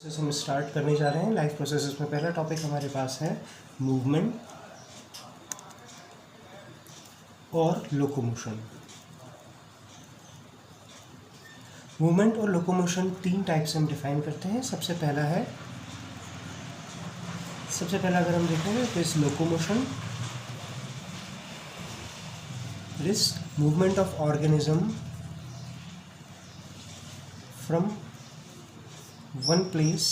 Process हम start करने जा रहे हैं। लाइफ प्रोसेसेस में पहला टॉपिक हमारे पास है मूवमेंट और लोकोमोशन। मूवमेंट और लोकोमोशन तीन टाइप से हम डिफाइन करते हैं। सबसे पहला अगर हम देखेंगे तो इस locomotion is movement of organism from one place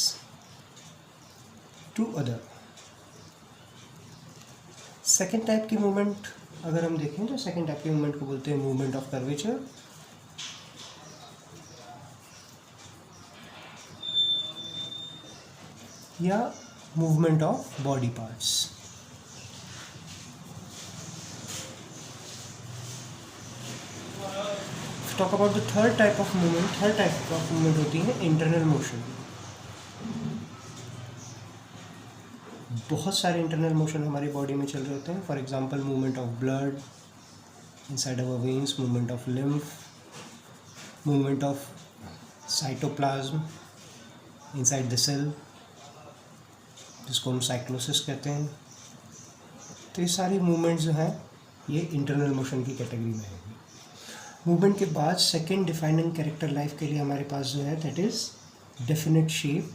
to other. Second type की मूवमेंट अगर हम देखें तो सेकेंड टाइप की मूवमेंट को बोलते हैं मूवमेंट ऑफ कर्वेचर। या movement of body parts. Talk about the third type of movement होती है इंटरनल मोशन। बहुत सारे इंटरनल मोशन हमारी बॉडी में चल रहे होते हैं। For example movement of blood inside our veins, movement of lymph, movement of cytoplasm inside the cell, जिसको हम साइक्लोसिस कहते हैं। तो ये सारी मूवमेंट जो हैं ये इंटरनल मोशन की कैटेगरी में है। मूवमेंट के बाद सेकेंड डिफाइनिंग कैरेक्टर लाइफ के लिए हमारे पास जो है that is definite shape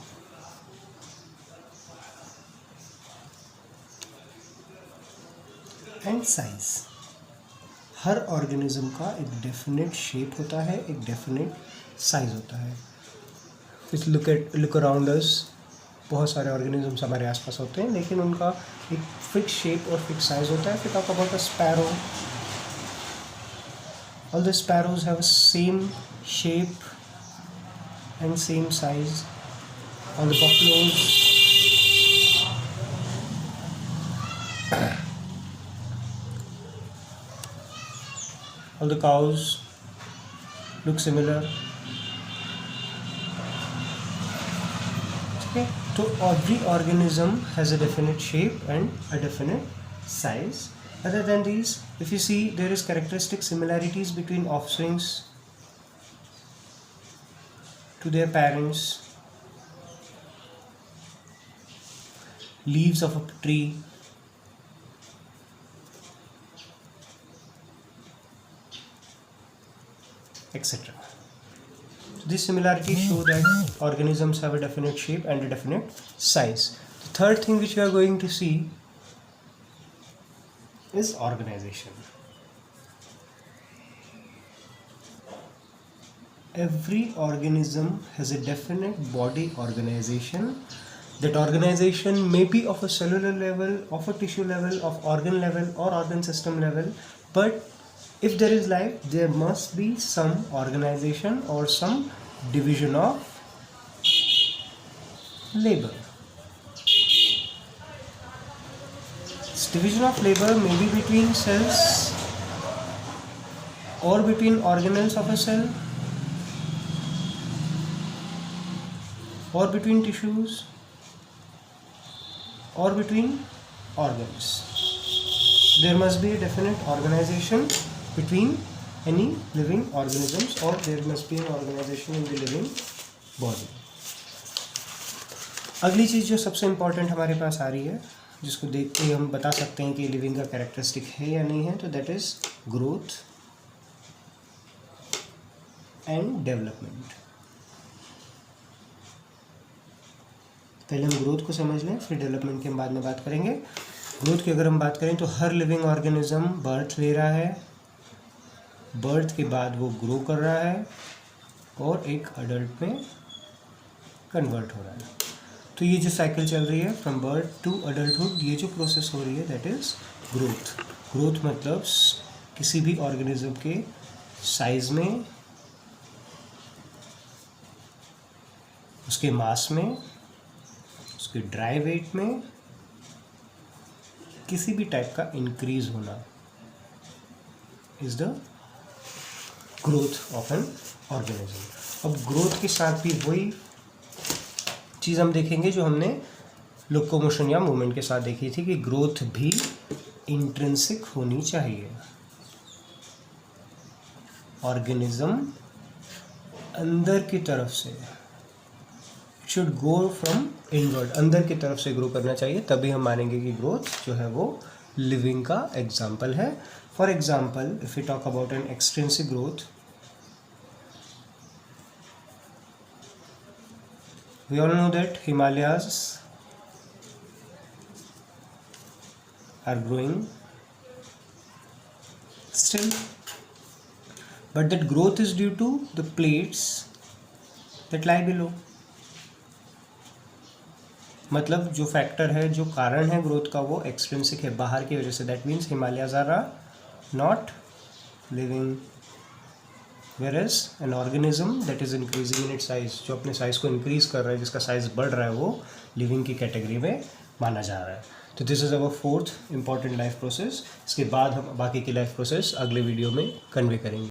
and size. Her organism का एक डेफिनेट शेप होता है, एक डेफिनेट साइज होता है। लुक अराउंड अस, बहुत सारे ऑर्गेनिजम्स हमारे आसपास होते हैं लेकिन उनका एक फिक्स शेप और फिक्स साइज होता है। फिर talk about a sparrow, all the sparrows have same shape and same size. All the buffaloes, all the cows look similar. Okay, so every organism has a definite shape and a definite size. Other than these, if you see, there is characteristic similarities between offsprings to their parents, leaves of a tree, etc. So these similarities show that organisms have a definite shape and a definite size. The third thing which we are going to see is organization. Every organism has a definite body organization. That organization may be of a cellular level, of a tissue level, of organ level or organ system level, but if there is life, there must be some organization or some division of labor. This division of labor may be between cells or between organelles of a cell or between tissues or between organs. There must be a definite organization between any living organisms or there must be an organization in the living body. अगली चीज़ जो सबसे important हमारे पास आ रही है, जिसको देख के हम बता सकते हैं कि लिविंग का कैरेक्टरिस्टिक है या नहीं है, तो that is growth and development. पहले हम ग्रोथ को समझ लें, फिर डेवलपमेंट के हम बाद में बात करेंगे। ग्रोथ की अगर हम बात करें तो हर लिविंग ऑर्गेनिज्म बर्थ ले रहा है, बर्थ के बाद वो ग्रो कर रहा है और एक अडल्ट में कन्वर्ट हो रहा है। तो ये जो साइकिल चल रही है फ्रॉम बर्थ टू अडल्टहुड, ये जो प्रोसेस हो रही है दैट इज ग्रोथ। ग्रोथ मतलब किसी भी ऑर्गेनिज्म के साइज में, उसके मास में, उसके ड्राई वेट में किसी भी टाइप का इंक्रीज होना is the growth of an organism. अब ग्रोथ के साथ भी वही चीज़ हम देखेंगे जो हमने लोकोमोशन या मूवमेंट के साथ देखी थी कि ग्रोथ भी इंट्रिंसिक होनी चाहिए। ऑर्गेनिज्म अंदर की तरफ से शुड गो फ्रॉम इनवर्ड, अंदर की तरफ से ग्रो करना चाहिए, तभी हम मानेंगे कि ग्रोथ जो है वो लिविंग का एग्जाम्पल है. For example if you talk about an extensive growth, we all know that Himalayas are growing still, but that growth is due to the plates that lie below. मतलब जो factor है, जो कारण है growth का, वो extrinsic है, बाहर की वजह से. That means Himalayas are not living. whereas an organism that is increasing in its size, जो अपने साइज को इंक्रीज कर रहा है, जिसका साइज बढ़ रहा है, वो लिविंग की कैटेगरी में माना जा रहा है. तो this is our fourth important life process. इसके बाद हम बाकी की लाइफ प्रोसेस अगले वीडियो में कन्वे करेंगे.